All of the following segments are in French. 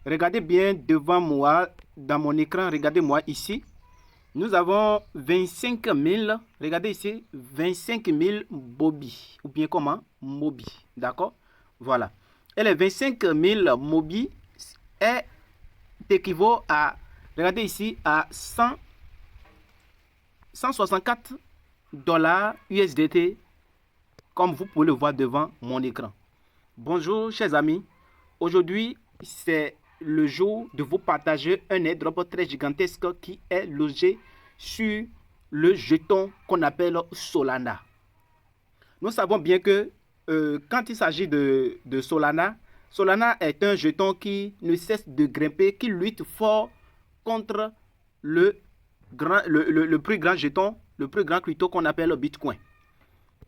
Regardez bien devant moi, dans mon écran, regardez-moi ici. Nous avons 25 000, regardez ici, 25 000 Mobi, ou bien comment? Mobi, d'accord? Voilà. Et les 25 000 Mobi est équivaut à, regardez ici, à 164 dollars USDT, comme vous pouvez le voir devant mon écran. Bonjour, chers amis. Aujourd'hui, c'est le jour de vous partager un airdrop très gigantesque qui est logé sur le jeton qu'on appelle Solana. Nous savons bien que quand il s'agit de Solana, Solana est un jeton qui ne cesse de grimper, qui lutte fort contre le plus grand jeton, le plus grand crypto qu'on appelle Bitcoin.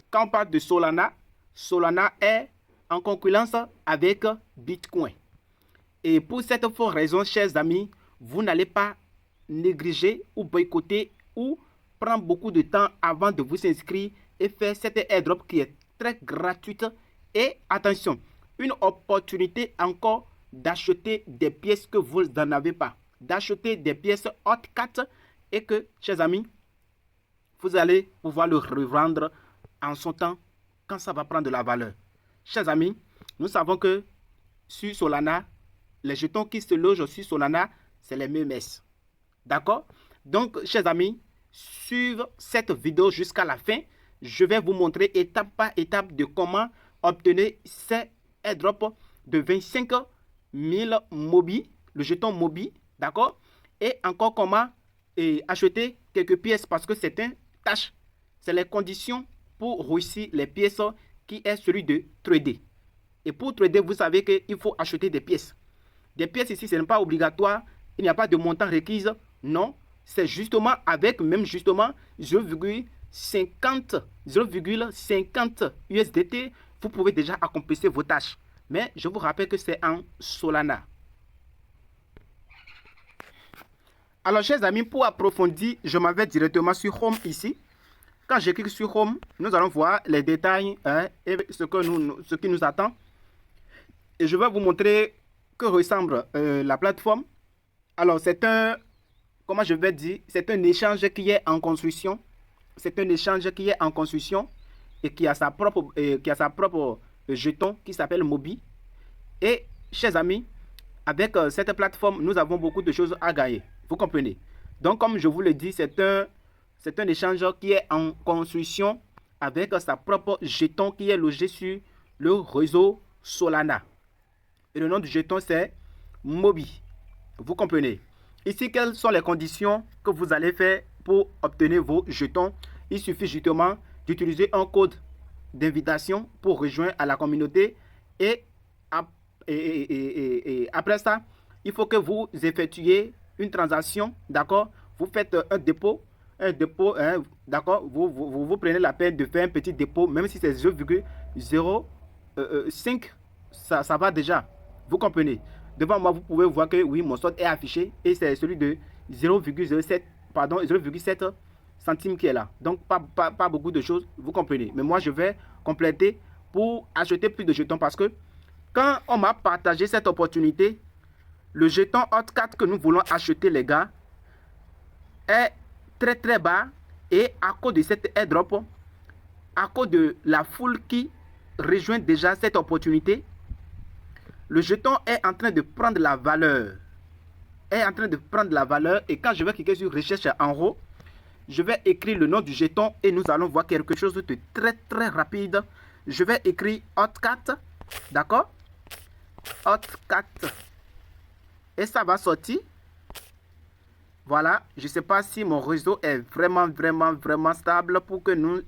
Quand on parle de Solana, Solana est en concurrence avec Bitcoin. Et pour cette forte raison, chers amis, vous n'allez pas négliger ou boycotter ou prendre beaucoup de temps avant de vous inscrire et faire cette airdrop qui est très gratuite. Et attention, une opportunité encore d'acheter des pièces que vous n'en avez pas. D'acheter des pièces hot 4 et que, chers amis, vous allez pouvoir le revendre en son temps quand ça va prendre de la valeur. Chers amis, nous savons que sur Solana, les jetons qui se logent sur Solana, c'est les MEMS. D'accord? Donc, chers amis, suivez cette vidéo jusqu'à la fin. Je vais vous montrer étape par étape de comment obtenir ces airdrops de 25 000 Mobi, le jeton Mobi, d'accord? Et encore comment acheter quelques pièces parce que c'est un tâche. C'est les conditions pour réussir les pièces qui est celui de trader. Et pour trader, vous savez qu'il faut acheter des pièces. Des pièces ici, ce n'est pas obligatoire. Il n'y a pas de montant requis. Non, c'est justement avec même justement 0,50 USDT, vous pouvez déjà accomplir vos tâches. Mais je vous rappelle que c'est en Solana. Alors, chers amis, pour approfondir, je m'en vais directement sur Home ici. Quand je clique sur Home, nous allons voir les détails et ce qui nous attend. Et je vais vous montrer que ressemble la plateforme. Alors, c'est un, comment je vais dire, c'est un échange qui est en construction. C'est un échange qui est en construction et qui a sa propre jeton qui s'appelle Mobi. Et, chers amis, avec cette plateforme, nous avons beaucoup de choses à gagner. Vous comprenez? Donc, comme je vous le dis, c'est un échange qui est en construction avec sa propre jeton qui est logé sur le réseau Solana. Et le nom du jeton, c'est Mobi. Vous comprenez? Ici, quelles sont les conditions que vous allez faire pour obtenir vos jetons? Il suffit justement d'utiliser un code d'invitation pour rejoindre à la communauté. Et après ça, il faut que vous effectuiez une transaction, d'accord? Vous faites un dépôt, d'accord? Vous prenez la peine de faire un petit dépôt, même si c'est 0,05, ça va déjà. Vous comprenez? Devant moi, vous pouvez voir que oui, mon solde est affiché et c'est celui de 0,7 centimes qui est là. Donc, pas beaucoup de choses, vous comprenez. Mais moi, je vais compléter pour acheter plus de jetons parce que quand on m'a partagé cette opportunité, le jeton Hot 4 que nous voulons acheter, les gars, est très très bas. Et à cause de cette airdrop, à cause de la foule qui rejoint déjà cette opportunité, le jeton est en train de prendre la valeur. Et quand je vais cliquer sur recherche en haut, je vais écrire le nom du jeton et nous allons voir quelque chose de très très rapide. Je vais écrire Hot 4, d'accord? Hot 4. Et ça va sortir. Voilà, je ne sais pas si mon réseau est vraiment stable pour que nous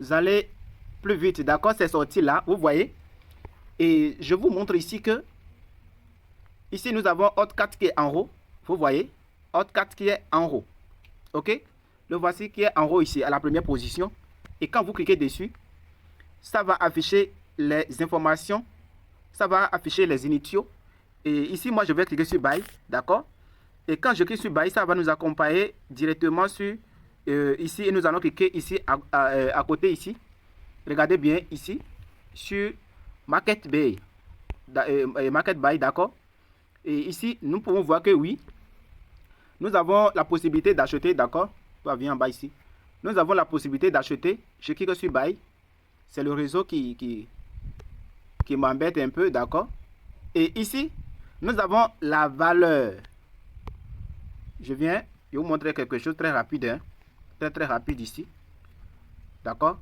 allons plus vite. D'accord, c'est sorti là, vous voyez. Et je vous montre ici que ici nous avons Hot 4 qui est en haut. Vous voyez, Hot 4 qui est en haut. Ok, le voici qui est en haut ici à la première position. Et quand vous cliquez dessus, ça va afficher les informations. Ça va afficher les initiaux. Et ici, moi, je vais cliquer sur Buy. D'accord. Et quand je clique sur Buy, ça va nous accompagner directement sur ici. Et nous allons cliquer ici à côté ici. Regardez bien ici. Sur Market Buy. Market Buy, d'accord. Et ici, nous pouvons voir que oui, nous avons la possibilité d'acheter, d'accord? Toi, viens en bas ici. Nous avons la possibilité d'acheter. Je clique sur Buy. C'est le réseau qui m'embête un peu, d'accord? Et ici, nous avons la valeur. Je viens vous montrer quelque chose très rapide, hein? Très rapide ici. D'accord?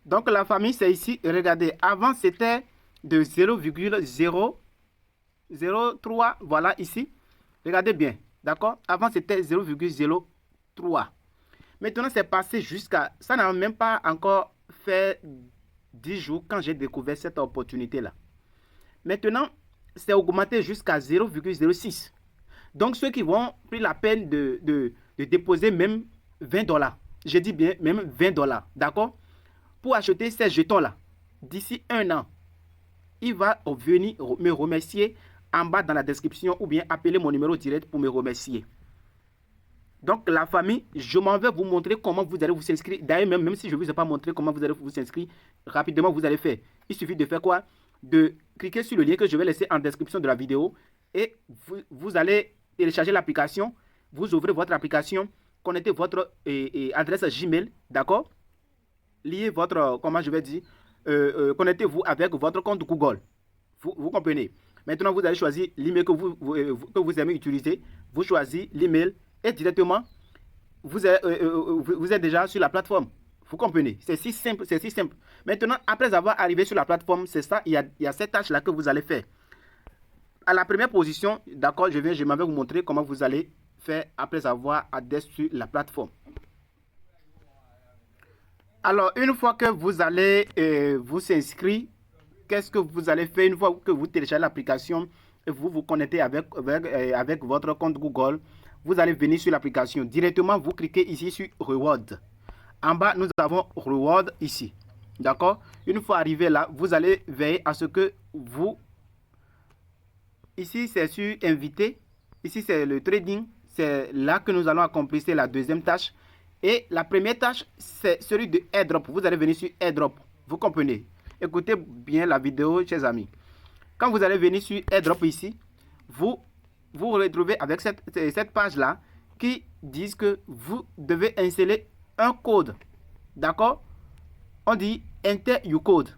Donc la famille, c'est ici. Regardez, avant c'était de 0,003. Voilà ici. Regardez bien. D'accord? Avant c'était 0,03. Maintenant c'est passé jusqu'à... Ça n'a même pas encore fait 10 jours quand j'ai découvert cette opportunité-là. Maintenant, c'est augmenté jusqu'à 0,06. Donc ceux qui vont prendre la peine de déposer même 20 dollars. Je dis bien même 20 dollars. D'accord? Pour acheter ces jetons-là, d'ici un an, il va venir me remercier en bas dans la description ou bien appeler mon numéro direct pour me remercier. Donc la famille, je m'en vais vous montrer comment vous allez vous inscrire. D'ailleurs, même si je ne vous ai pas montré comment vous allez vous inscrire, rapidement vous allez faire. Il suffit de faire quoi? De cliquer sur le lien que je vais laisser en description de la vidéo et vous allez télécharger l'application. Vous ouvrez votre application, connectez votre adresse Gmail, d'accord? Liez votre, comment je vais dire, connectez-vous avec votre compte Google. Vous comprenez? Maintenant, vous allez choisir l'email que vous aimez utiliser. Vous choisissez l'email et directement, vous êtes déjà sur la plateforme. Vous comprenez? C'est si simple, c'est si simple. Maintenant, après avoir arrivé sur la plateforme, c'est ça, il y a cette tâche-là que vous allez faire. À la première position, d'accord, je m'en vais vous montrer comment vous allez faire après avoir adhéré sur la plateforme. Alors, une fois que vous allez vous inscrire, qu'est-ce que vous allez faire une fois que vous téléchargez l'application et vous vous connectez avec votre compte Google? Vous allez venir sur l'application. Directement, vous cliquez ici sur Reward. En bas, nous avons Reward ici. D'accord? Une fois arrivé là, vous allez veiller à ce que vous... Ici, c'est sur Inviter. Ici, c'est le trading. C'est là que nous allons accomplir la deuxième tâche. Et la première tâche, c'est celui de airdrop. Vous allez venir sur airdrop. Vous comprenez? Écoutez bien la vidéo, chers amis. Quand vous allez venir sur airdrop ici, vous vous retrouvez avec cette page-là qui dit que vous devez installer un code. D'accord? On dit Enter your code.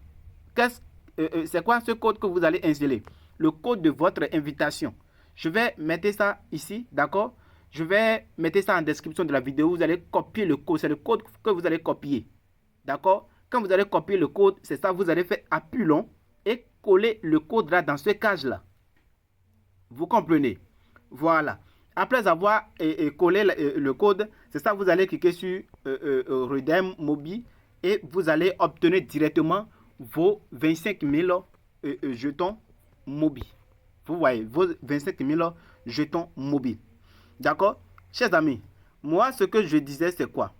C'est quoi ce code que vous allez installer? Le code de votre invitation. Je vais mettre ça ici, d'accord? Je vais mettre ça en description de la vidéo. Vous allez copier le code. C'est le code que vous allez copier. D'accord? Quand vous allez copier le code, c'est ça. Vous allez faire appui long et coller le code là dans ce cage-là. Vous comprenez? Voilà. Après avoir collé le code, c'est ça. Vous allez cliquer sur Redeem Mobile et vous allez obtenir directement vos 25 000 jetons mobiles. Vous voyez, vos 25 000 jetons mobiles. D'accord? Chers amis, moi, ce que je disais, c'est quoi?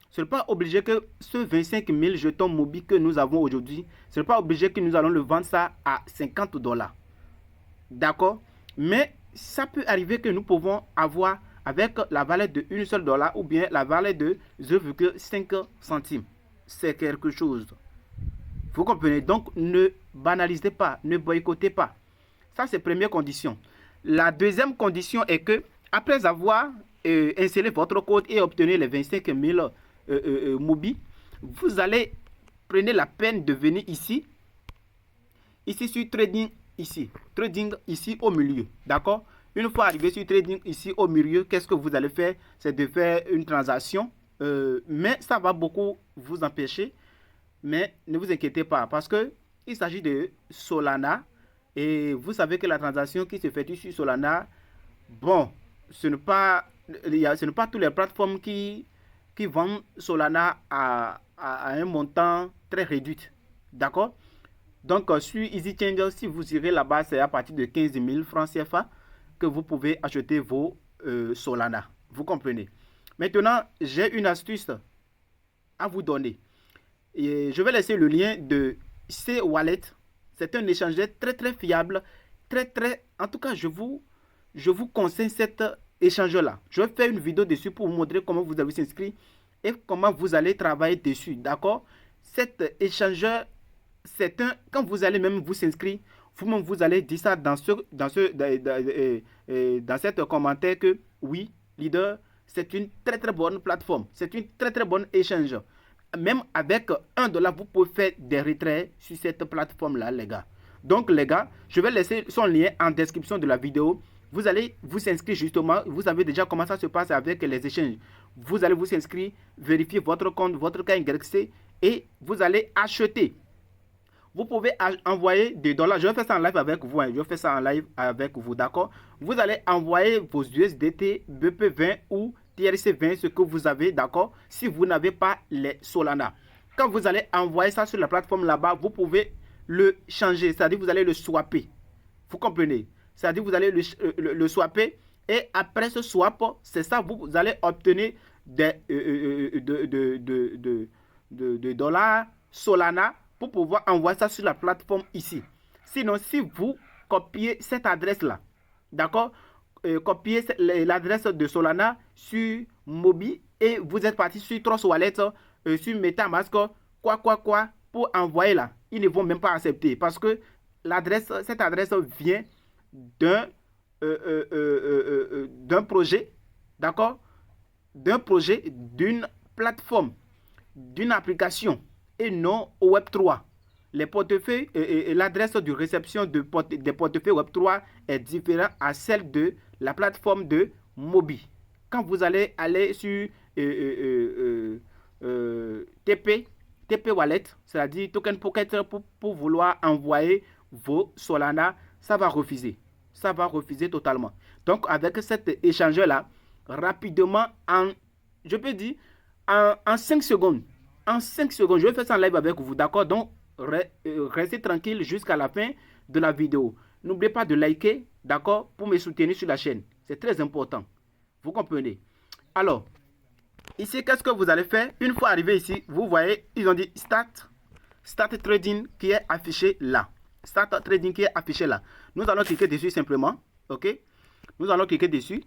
Ce n'est pas obligé que ce 25 000 jetons mobiles que nous avons aujourd'hui, ce n'est pas obligé que nous allons le vendre ça à 50 dollars. D'accord? Mais ça peut arriver que nous pouvons avoir avec la valeur de 1 seul dollar ou bien la valeur de 0,5 centimes. C'est quelque chose. Vous comprenez? Donc, ne banalisez pas, ne boycottez pas. Ça, c'est la première condition. La deuxième condition est que, après avoir inséré votre code et obtenu les 25 000 mobiles, vous allez prendre la peine de venir ici sur Trading, Trading ici au milieu. D'accord? Une fois arrivé sur Trading ici au milieu, qu'est-ce que vous allez faire? C'est de faire une transaction, mais ça va beaucoup vous empêcher. Mais ne vous inquiétez pas parce qu'il s'agit de Solana. Et vous savez que la transaction qui se fait sur Solana, bon, ce n'est pas toutes les plateformes qui vendent Solana à un montant très réduit. D'accord? Donc, sur EasyChanger, si vous irez là-bas, c'est à partir de 15 000 francs CFA que vous pouvez acheter vos Solana. Vous comprenez? Maintenant, j'ai une astuce à vous donner. Et je vais laisser le lien de C-Wallet. C'est un échangeur très fiable. En tout cas, je vous conseille cet échangeur-là. Je vais faire une vidéo dessus pour vous montrer comment vous allez s'inscrire et comment vous allez travailler dessus. D'accord? Cet échangeur, quand vous allez même vous inscrire, Vous-même, vous allez dire ça dans cette commentaire que oui, leader, c'est une très très bonne plateforme. C'est une très très bonne échange. Même avec $1, vous pouvez faire des retraits sur cette plateforme-là, les gars. Donc, les gars, je vais laisser son lien en description de la vidéo. Vous allez vous inscrire justement. Vous savez déjà comment ça se passe avec les échanges. Vous allez vous inscrire, vérifier votre compte, votre KYC et vous allez acheter. Vous pouvez envoyer des dollars. Je vais faire ça en live avec vous. Je vais faire ça en live avec vous, d'accord? Vous allez envoyer vos USDT, BP20 ou TRC20, ce que vous avez, d'accord? Si vous n'avez pas les Solana. Quand vous allez envoyer ça sur la plateforme là-bas, vous pouvez le changer. C'est-à-dire vous allez le swapper. Vous comprenez? C'est-à-dire vous allez le swapper. Et après ce swap, c'est ça, vous allez obtenir des dollars Solana pour pouvoir envoyer ça sur la plateforme ici. Sinon, si vous copiez cette adresse-là, d'accord, copiez l'adresse de Solana sur Mobi et vous êtes parti sur Trust Wallet, sur MetaMask, quoi, pour envoyer là. Ils ne vont même pas accepter parce que cette adresse vient d'un projet, d'accord, d'un projet, d'une plateforme, d'une application et non au Web3. Les portefeuilles et l'adresse de réception des portefeuilles Web3 est différente à celle de la plateforme de Mobi. Quand vous allez aller sur TP Wallet, c'est-à-dire Token Pocket pour vouloir envoyer vos Solana, ça va refuser. Ça va refuser totalement. Donc, avec cet échangeur-là, rapidement, je peux dire, en 5 secondes, je vais faire ça en live avec vous, d'accord? Donc, restez tranquille jusqu'à la fin de la vidéo. N'oubliez pas de liker, d'accord, pour me soutenir sur la chaîne. C'est très important. Vous comprenez? Alors, ici, qu'est-ce que vous allez faire? Une fois arrivé ici, vous voyez, ils ont dit Start Trading qui est affiché là. Start Trading qui est affiché là. Nous allons cliquer dessus simplement. OK? Nous allons cliquer dessus.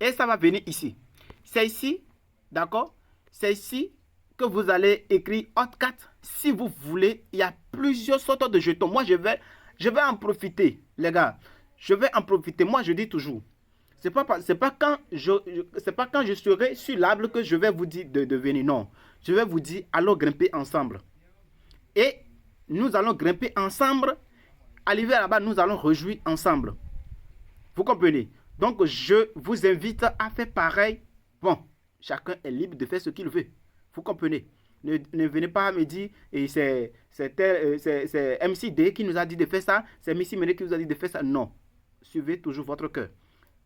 Et ça va venir ici. C'est ici, d'accord? C'est ici que vous allez écrire Hot4. Si vous voulez, il y a plusieurs sortes de jetons. Moi, je vais en profiter, les gars. Je vais en profiter. Moi, je dis toujours. C'est pas quand je serai sur l'arbre que je vais vous dire de venir. Non. Je vais vous dire, allons grimper ensemble. Et nous allons grimper ensemble. Arrivé là-bas, nous allons rejouir ensemble. Vous comprenez? Donc, je vous invite à faire pareil. Bon, chacun est libre de faire ce qu'il veut. Vous comprenez? Ne venez pas me dire, c'est MCD qui nous a dit de faire ça, c'est Missy Mene qui nous a dit de faire ça. Non. Suivez toujours votre cœur.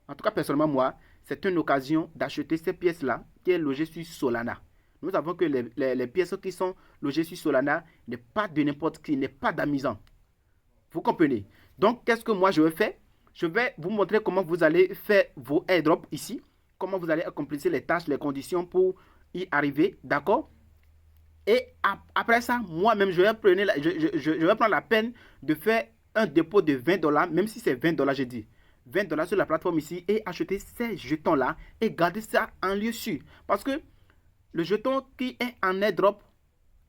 En tout cas, personnellement, moi, c'est une occasion d'acheter ces pièces-là qui est logée sur Solana. Nous savons que les pièces qui sont logées sur Solana n'est pas de n'importe qui, n'est pas d'amusant. Vous comprenez? Donc, qu'est-ce que moi je vais faire? Je vais vous montrer comment vous allez faire vos airdrops ici. Comment vous allez accomplir les tâches, les conditions pour y arriver. D'accord? Et après ça, moi-même, je vais prendre la peine de faire un dépôt de $20, même si c'est $20, j'ai dit. $20 sur la plateforme ici et acheter ces jetons-là et garder ça en lieu sûr. Parce que le jeton qui est en airdrop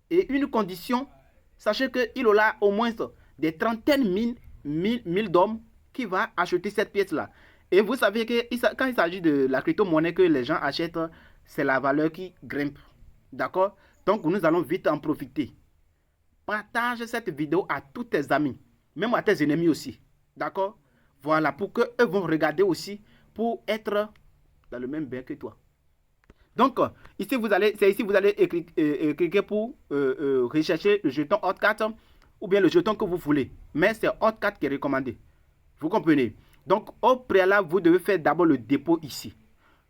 est une condition, sachez qu'il aura au moins des trentaines mille d'hommes qui va acheter cette pièce-là. Et vous savez que quand il s'agit de la crypto-monnaie que les gens achètent, c'est la valeur qui grimpe. D'accord? Donc, nous allons vite en profiter. Partage cette vidéo à tous tes amis, même à tes ennemis aussi. D'accord? Voilà, pour qu'eux vont regarder aussi, pour être dans le même bain que toi. Donc, ici, vous allez cliquer pour rechercher le jeton Hot4 ou bien le jeton que vous voulez. Mais c'est Hot4 qui est recommandé. Vous comprenez? Donc, au préalable, vous devez faire d'abord le dépôt ici.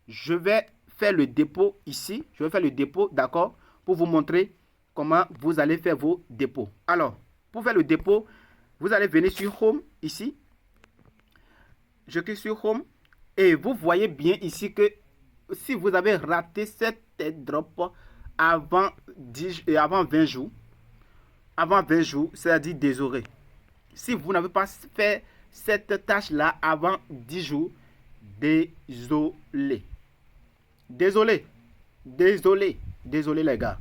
Je vais faire le dépôt ici. Je vais faire le dépôt, d'accord, pour vous montrer comment vous allez faire vos dépôts. Alors, pour faire le dépôt, vous allez venir sur Home ici. Je clique sur Home et vous voyez bien ici que si vous avez raté cette airdrop avant 20 jours, c'est-à-dire désolé. Si vous n'avez pas fait cette tâche-là avant 10 jours, désolé. Désolé les gars.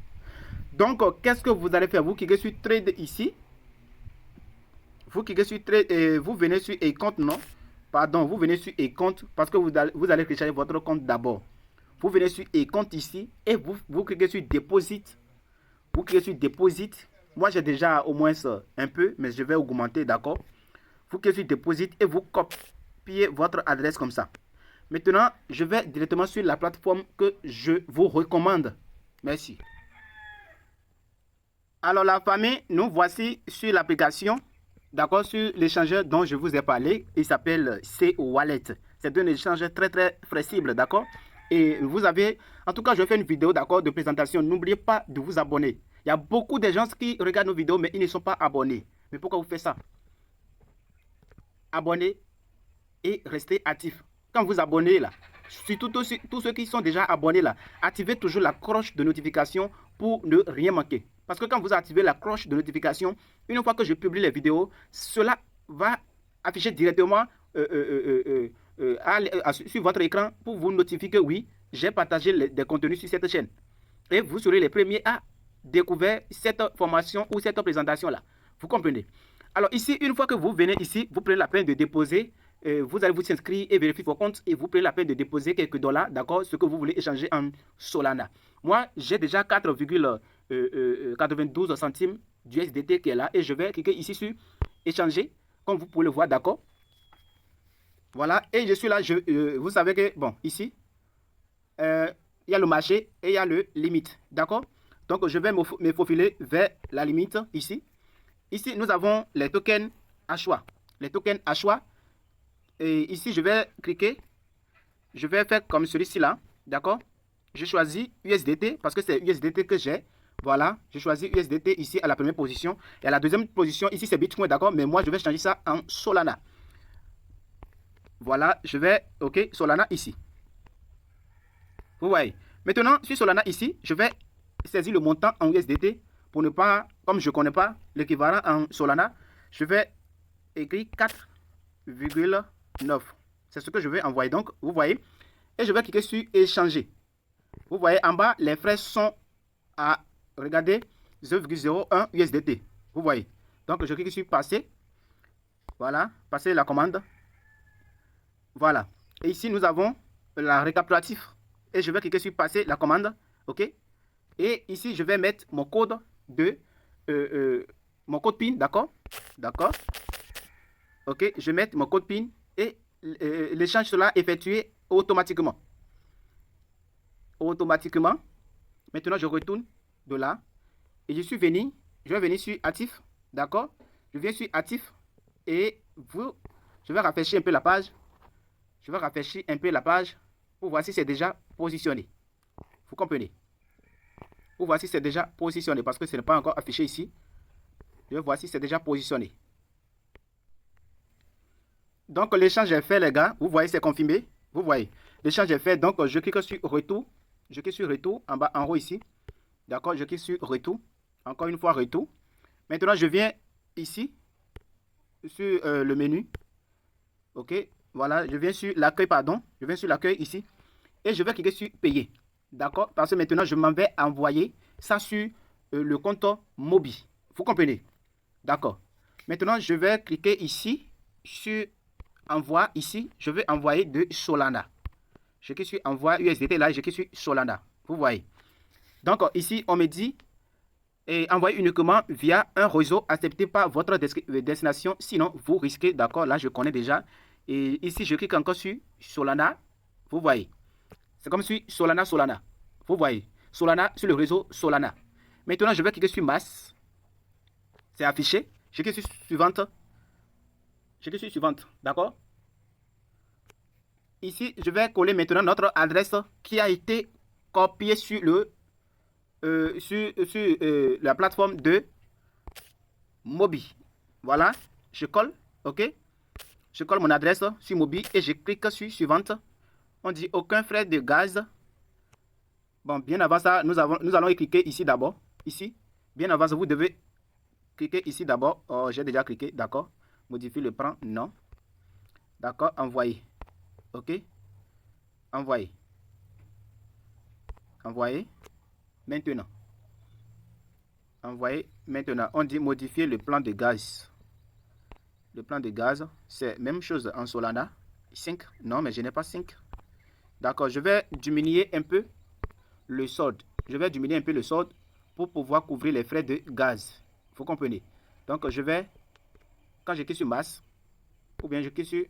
Donc, qu'est-ce que vous allez faire? Vous cliquez sur Trade ici. vous cliquez sur vous venez sur et compte, non? Pardon, vous venez sur et compte parce que vous allez télécharger votre compte d'abord. Vous venez sur et compte ici et vous cliquez sur deposit. Vous cliquez sur deposit. Moi, j'ai déjà au moins un peu, mais je vais augmenter, d'accord? Vous cliquez sur deposit et vous copiez votre adresse comme ça. Maintenant, je vais directement sur la plateforme que je vous recommande. Merci. Alors, la famille, nous voici sur l'application. D'accord, sur l'échangeur dont je vous ai parlé, il s'appelle C-Wallet. C'est un échangeur très flexible, d'accord? Et vous avez, en tout cas, je fais une vidéo, d'accord, de présentation. N'oubliez pas de vous abonner. Il y a beaucoup de gens qui regardent nos vidéos, mais ils ne sont pas abonnés. Mais pourquoi vous faites ça? Abonnez et restez actifs. Quand vous abonnez là, surtout tous ceux qui sont déjà abonnés là, activez toujours la cloche de notification pour ne rien manquer. Parce que quand vous activez la cloche de notification, une fois que je publie les vidéos, cela va afficher directement sur votre écran pour vous notifier que oui, j'ai partagé des contenus sur cette chaîne. Et vous serez les premiers à découvrir cette formation ou cette présentation-là. Vous comprenez? Alors ici, une fois que vous venez ici, vous prenez la peine de déposer. Vous allez vous inscrire et vérifier vos comptes et vous prenez la peine de déposer quelques dollars, d'accord, ce que vous voulez échanger en Solana. Moi, j'ai déjà 4,92 centimes du USDT qui est là et je vais cliquer ici sur échanger, comme vous pouvez le voir, d'accord. Voilà, et je suis là, vous savez que, bon, ici, il y a le marché et il y a le limite, d'accord. Donc, je vais me faufiler vers la limite ici. Ici, nous avons les tokens à choix. Les tokens à choix. Et ici, je vais cliquer. Je vais faire comme celui-ci là. D'accord? Je choisis USDT parce que c'est USDT que j'ai. Voilà. Je choisis USDT ici à la première position. Et à la deuxième position, ici, c'est Bitcoin. D'accord? Mais moi, je vais changer ça en Solana. Voilà. Je vais, OK, Solana ici. Vous voyez. Maintenant, sur Solana ici, je vais saisir le montant en USDT pour ne pas, comme je ne connais pas l'équivalent en Solana, je vais écrire 4,9. C'est ce que je vais envoyer. Donc, vous voyez. Et je vais cliquer sur échanger. Vous voyez en bas, les frais sont à, regardez, 0,01 USDT. Vous voyez. Donc, je clique sur passer. Voilà, passer la commande. Voilà. Et ici, nous avons la récapitulatif. Et je vais cliquer sur passer la commande. OK. Et ici, je vais mettre mon code de mon code PIN, d'accord? D'accord. OK, je vais mettre mon code PIN et l'échange sera effectué automatiquement. Automatiquement. Maintenant, je retourne de là et je vais venir sur actif, d'accord? Je viens sur actif et je vais rafraîchir un peu la page. Je vais rafraîchir un peu la page pour voir si c'est déjà positionné. Vous comprenez? Pour voir si c'est déjà positionné parce que ce n'est pas encore affiché ici. Je vais voir si c'est déjà positionné. Donc, l'échange est fait, les gars. Vous voyez, c'est confirmé. Vous voyez, l'échange est fait. Donc, je clique sur retour. Je clique sur retour en bas, en haut ici. D'accord, je clique sur retour. Encore une fois, retour. Maintenant, je viens ici sur le menu. OK, voilà, je viens sur l'accueil, pardon. Je viens sur l'accueil ici. Et je vais cliquer sur payer. D'accord, parce que maintenant, je m'en vais envoyer ça sur le compte Mobi. Vous comprenez? D'accord. Maintenant, je vais cliquer ici sur envoi. Ici, je vais envoyer de Solana. Je clique sur envoi USDT. Là, je clique sur Solana. Vous voyez. Donc, ici, on me dit envoyer uniquement via un réseau accepté par votre destination. Sinon, vous risquez. D'accord, là, je connais déjà. Et ici, je clique encore sur Solana. Vous voyez. C'est comme sur Solana. Vous voyez. Solana sur le réseau Solana. Maintenant, je vais cliquer sur masse. C'est affiché. Je clique sur suivante. Je clique sur suivante. D'accord? Ici, je vais coller maintenant notre adresse qui a été copiée sur la plateforme de Mobi. Voilà. Je colle. OK? Je colle mon adresse sur Mobi et je clique sur suivante. On dit aucun frais de gaz. Bon, bien avant ça, nous allons y cliquer ici d'abord. Ici. Bien avant ça, vous devez cliquer ici d'abord. Oh, j'ai déjà cliqué. D'accord. Modifier le prend. Non. D'accord. Envoyer. OK. Envoyer. Envoyer. Maintenant. Envoyer. Maintenant. On dit modifier le plan de gaz. Le plan de gaz, c'est même chose en Solana. 5. Non, mais je n'ai pas 5. D'accord, je vais diminuer un peu le solde. Je vais diminuer un peu le solde pour pouvoir couvrir les frais de gaz. Vous comprenez? Donc, je vais, quand je clique sur masse, ou bien je clique sur,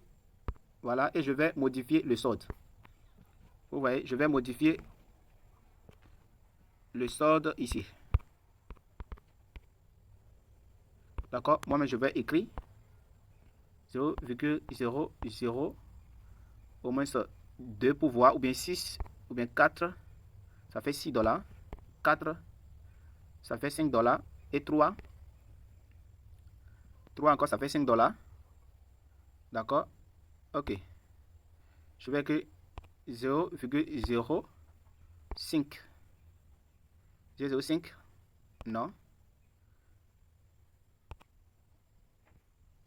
voilà, et je vais modifier le solde. Vous voyez, je vais modifier le solde ici. D'accord, moi-même, je vais écrire 0,00 au moins 2 pour voir, ou bien 6, ou bien 4, ça fait 6 $. 4, ça fait 5 $. Et 3 encore, ça fait 5 $. D'accord? Ok. Je vais écrire 0,05. 0,05. Non.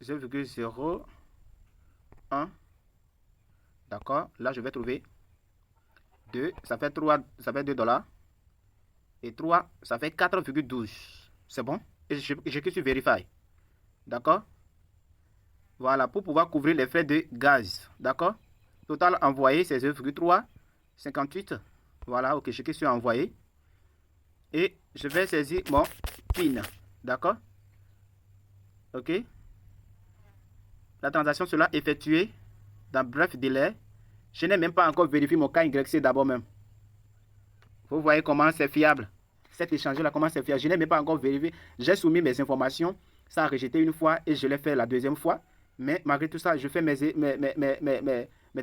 0,01. D'accord? Là, je vais trouver 2. Ça fait 3. Ça fait 2 $. Et 3, ça fait 4,12. C'est bon? Et je clique sur Verify. D'accord? Voilà, pour pouvoir couvrir les frais de gaz. D'accord? Total envoyé, c'est 0,358. Voilà, ok, je clique sur envoyer. Et je vais saisir mon PIN. D'accord? Ok? La transaction sera effectuée dans bref délai. Je n'ai même pas encore vérifié mon KYC d'abord même. Vous voyez comment c'est fiable. Cet échange-là, comment c'est fiable. Je n'ai même pas encore vérifié. J'ai soumis mes informations. Ça a rejeté une fois et je l'ai fait la deuxième fois. Mais malgré tout ça, je fais mes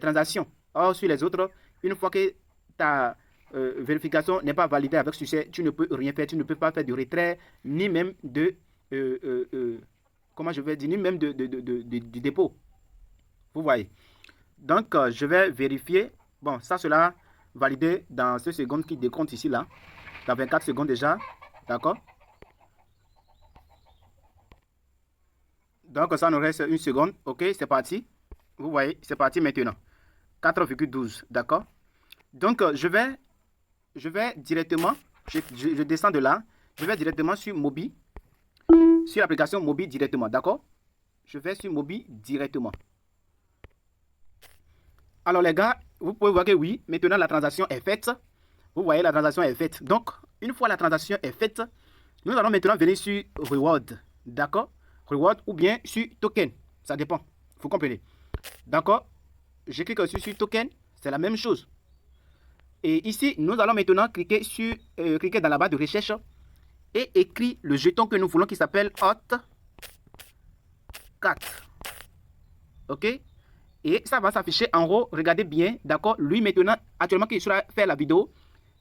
transactions. Or, sur les autres, une fois que ta vérification n'est pas validée avec succès, tu ne peux rien faire. Tu ne peux pas faire de retrait, ni même de... comment je vais dire, ni même du dépôt. Vous voyez. Donc, je vais vérifier. Bon, ça sera validé dans ce seconde qui décompte ici, là. Dans 24 secondes déjà. D'accord? Donc, ça nous reste une seconde. OK, c'est parti. Vous voyez, c'est parti maintenant. 4,12. D'accord? Donc, je vais directement, je descends de là. Je vais directement sur Mobi. Sur l'application Mobi directement. D'accord? Je vais sur Mobi directement. Alors, les gars, vous pouvez voir que oui, maintenant la transaction est faite. Vous voyez, la transaction est faite. Donc, une fois la transaction est faite, nous allons maintenant venir sur Reward. D'accord? Reward ou bien sur Token. Ça dépend. Vous comprenez? D'accord? Je clique sur Token. C'est la même chose. Et ici, nous allons maintenant cliquer dans la barre de recherche et écrire le jeton que nous voulons qui s'appelle Hot 4. OK? Et ça va s'afficher en haut. Regardez bien. D'accord? Lui, maintenant, actuellement, qu'il sera fait la vidéo,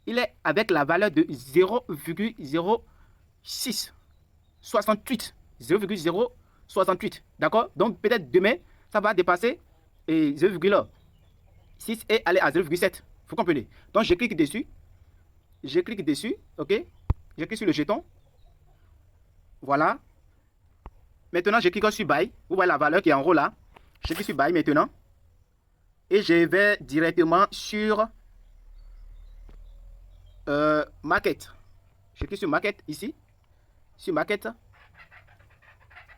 il est avec la valeur de 0,0668. 0,068. D'accord? Donc, peut-être demain, ça va dépasser 0,6 et aller à 0,7. Vous comprenez? Donc, je clique dessus. Je clique dessus. OK? Je clique sur le jeton. Voilà. Maintenant, je clique sur Buy. Vous voyez la valeur qui est en haut là. Je clique sur Buy maintenant. Et je vais directement sur Market. Je clique sur Market ici. Sur Market.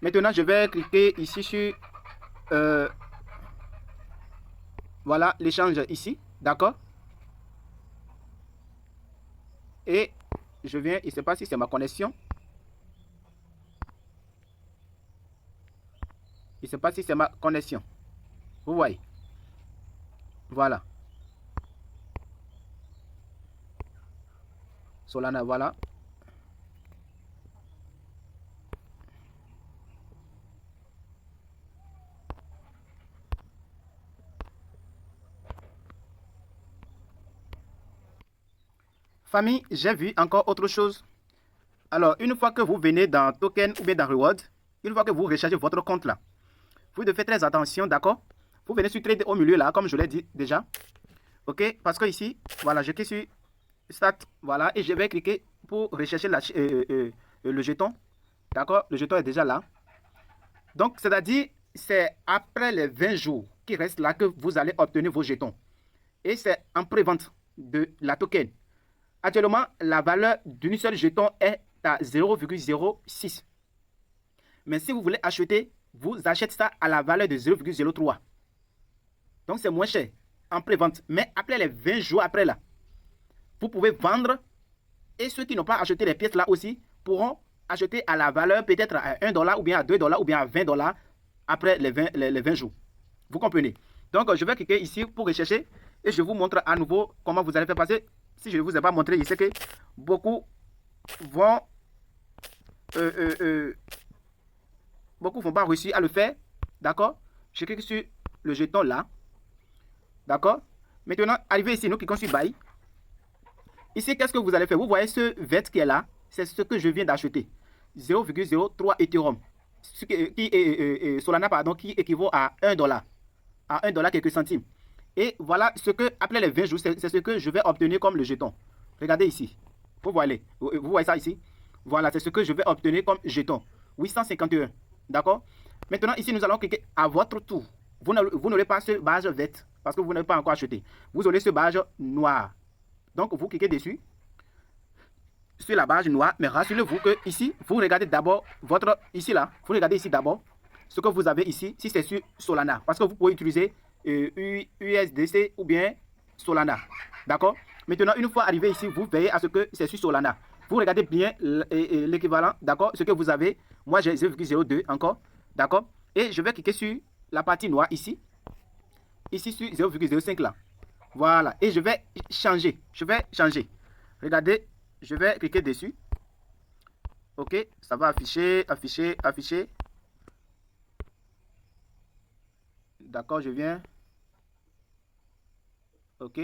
Maintenant, je vais cliquer ici sur voilà l'échange ici. D'accord? Et je viens, je ne sais pas si c'est ma connexion. Je ne sais pas si c'est ma connexion. Vous voyez? Voilà. Solana, voilà. Famille, j'ai vu encore autre chose. Alors, une fois que vous venez dans Token ou bien dans Reward, une fois que vous rechargez votre compte là, vous devez faire très attention, d'accord? Vous venez sur Trade au milieu là, comme je l'ai dit déjà. OK? Parce que ici, voilà, je clique sur Start, voilà, et je vais cliquer pour rechercher le jeton. D'accord? Le jeton est déjà là. Donc, c'est-à-dire, c'est après les 20 jours qui restent là que vous allez obtenir vos jetons. Et c'est en pré-vente de la token. Actuellement, la valeur d'une seule jeton est à 0,06. Mais si vous voulez acheter vous achetez ça à la valeur de 0,03. Donc, c'est moins cher en pré-vente. Mais après les 20 jours après là, vous pouvez vendre et ceux qui n'ont pas acheté les pièces là aussi pourront acheter à la valeur peut-être à 1 dollar ou bien à 2 dollars ou bien à 20 dollars après les 20 jours. Vous comprenez? Donc, je vais cliquer ici pour rechercher et je vous montre à nouveau comment vous allez faire passer. Si je ne vous ai pas montré, je sais que beaucoup vont pas réussir à le faire. D'accord? Je clique sur le jeton là. D'accord? Maintenant, arrivé ici, nous cliquons sur Buy. Ici, qu'est-ce que vous allez faire? Vous voyez ce vert qui est là? C'est ce que je viens d'acheter. 0,03 Ethereum. Solana, pardon, qui équivaut à 1 dollar. À 1 dollar quelques centimes. Et voilà ce que, après les 20 jours, c'est ce que je vais obtenir comme le jeton. Regardez ici. Vous voyez ça ici? Voilà, c'est ce que je vais obtenir comme jeton. 851. D'accord? Maintenant, ici, nous allons cliquer à votre tour. Vous n'aurez pas ce badge vert parce que vous n'avez pas encore acheté. Vous aurez ce badge noir. Donc, vous cliquez dessus. Sur la badge noire. Mais rassurez-vous que ici, vous regardez d'abord votre... Ici, là. Vous regardez ici d'abord ce que vous avez ici. Si c'est sur Solana. Parce que vous pouvez utiliser USDC ou bien Solana. D'accord? Maintenant, une fois arrivé ici, vous veillez à ce que c'est sur Solana. Vous regardez bien l'équivalent, d'accord? Ce que vous avez. Moi, j'ai 0,02 encore. D'accord? Et je vais cliquer sur la partie noire ici. Ici, sur 0,05 là. Voilà. Et je vais changer. Regardez, je vais cliquer dessus. OK? Ça va afficher. D'accord, je viens. OK?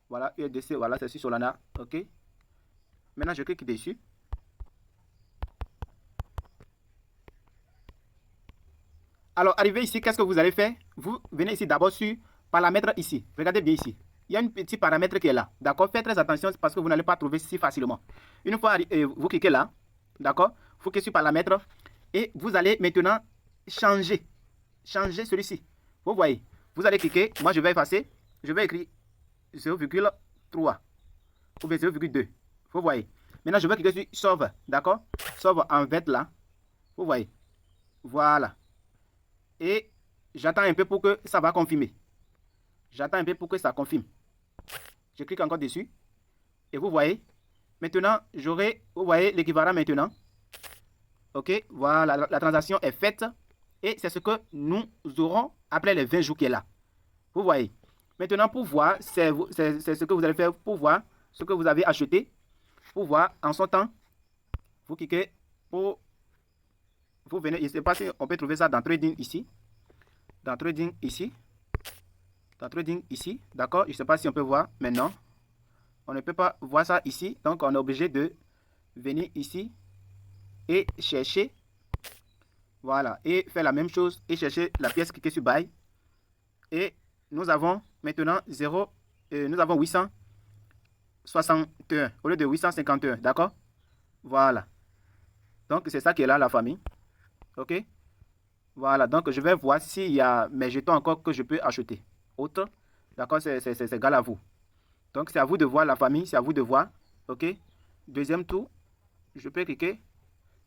Voilà, USDC, voilà, c'est sur Solana. OK? Maintenant, je clique dessus. Alors, arrivé ici, qu'est-ce que vous allez faire? Vous venez ici d'abord sur paramètres ici. Regardez bien ici. Il y a un petit paramètre qui est là. D'accord? Faites très attention parce que vous n'allez pas trouver si facilement. Une fois vous cliquez là. D'accord? Vous cliquez sur paramètres. Et vous allez maintenant changer. Changer celui-ci. Vous voyez? Vous allez cliquer. Moi, je vais effacer. Je vais écrire 0,3 ou bien 0,2. Vous voyez? Maintenant, je vais cliquer sur Sauve. D'accord? Sauve en vert là. Vous voyez? Voilà. Et j'attends un peu pour que ça va confirmer. J'attends un peu pour que ça confirme. Je clique encore dessus. Et vous voyez. Maintenant, vous voyez l'équivalent maintenant. OK. Voilà, la transaction est faite. Et c'est ce que nous aurons après les 20 jours qui est là. Vous voyez. Maintenant, pour voir, c'est ce que vous allez faire pour voir ce que vous avez acheté. Pour voir en son temps, vous cliquez pour... Vous venez, je ne sais pas si on peut trouver ça dans Trading ici. Dans Trading ici. Dans Trading ici. D'accord? Je ne sais pas si on peut voir maintenant. On ne peut pas voir ça ici. Donc, on est obligé de venir ici et chercher. Voilà. Et faire la même chose et chercher la pièce, cliquer sur Buy. Et nous avons maintenant 0. Nous avons 861 au lieu de 851. D'accord? Voilà. Donc, c'est ça qui est là, la famille. OK? Voilà. Donc, je vais voir s'il y a mes jetons encore que je peux acheter. Autre. D'accord? C'est égal à vous. Donc, c'est à vous de voir, la famille. C'est à vous de voir. OK? Deuxième tour. Je peux cliquer.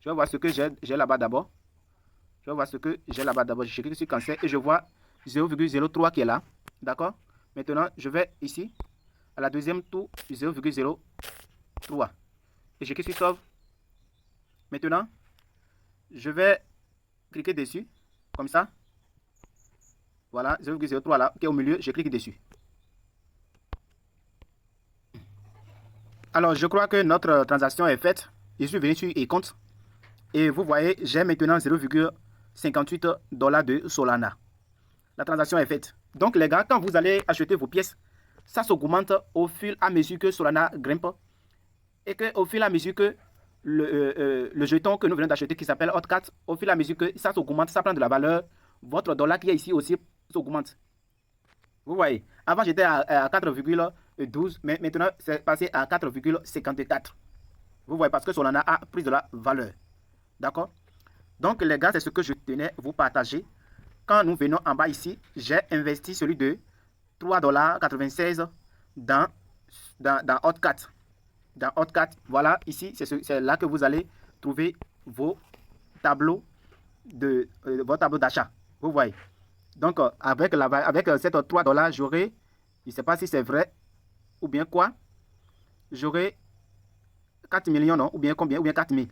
Je vais voir ce que j'ai là-bas d'abord. Je vais voir ce que j'ai là-bas d'abord. Je clique sur Cancel et je vois 0,03 qui est là. D'accord? Maintenant, je vais ici. À la deuxième tour, 0,03. Et je clique sur Sauve. Maintenant, je vais cliquer dessus. Comme ça. Voilà, 0,03 là, qui est au milieu. Je clique dessus. Alors, je crois que notre transaction est faite. Je suis venu sur e-compte. Et vous voyez, j'ai maintenant 0,58 $ de Solana. La transaction est faite. Donc, les gars, quand vous allez acheter vos pièces, ça s'augmente au fur et à mesure que Solana grimpe. Et qu'au fur et à mesure que le jeton que nous venons d'acheter, qui s'appelle Hotcat, au fur et à mesure que ça s'augmente, ça prend de la valeur. Votre dollar qui est ici aussi s'augmente. Vous voyez, avant j'étais à 4,12, mais maintenant c'est passé à 4,54. Vous voyez, parce que Solana a pris de la valeur. D'accord? Donc les gars, c'est ce que je tenais à vous partager. Quand nous venons en bas ici, j'ai investi celui de 3,96 $ dans Hotcat. Dans Hotcat, voilà, ici, c'est là que vous allez trouver vos tableau de votre tableau d'achat. Vous voyez. Donc, avec ces 3 dollars, j'aurai, je ne sais pas si c'est vrai ou bien quoi, j'aurai 4 millions, non? Ou bien combien? Ou bien 4 000.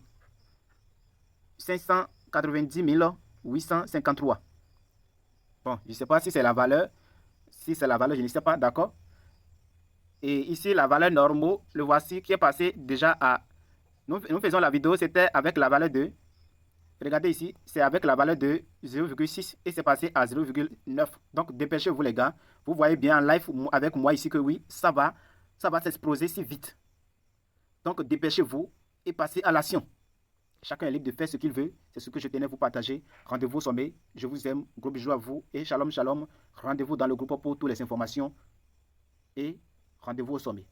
590 853. Bon, je ne sais pas si c'est la valeur. Si c'est la valeur, je ne sais pas, d'accord? Et ici, la valeur normale, le voici qui est passé déjà à... Nous faisons la vidéo, c'était avec la valeur de... Regardez ici, c'est avec la valeur de 0,6 et c'est passé à 0,9. Donc, dépêchez-vous les gars. Vous voyez bien en live avec moi ici que oui, ça va s'exploser si vite. Donc, dépêchez-vous et passez à l'action. Chacun est libre de faire ce qu'il veut. C'est ce que je tenais à vous partager. Rendez-vous au sommet. Je vous aime. Gros bisous à vous et shalom, shalom. Rendez-vous dans le groupe pour toutes les informations et rendez-vous au sommet.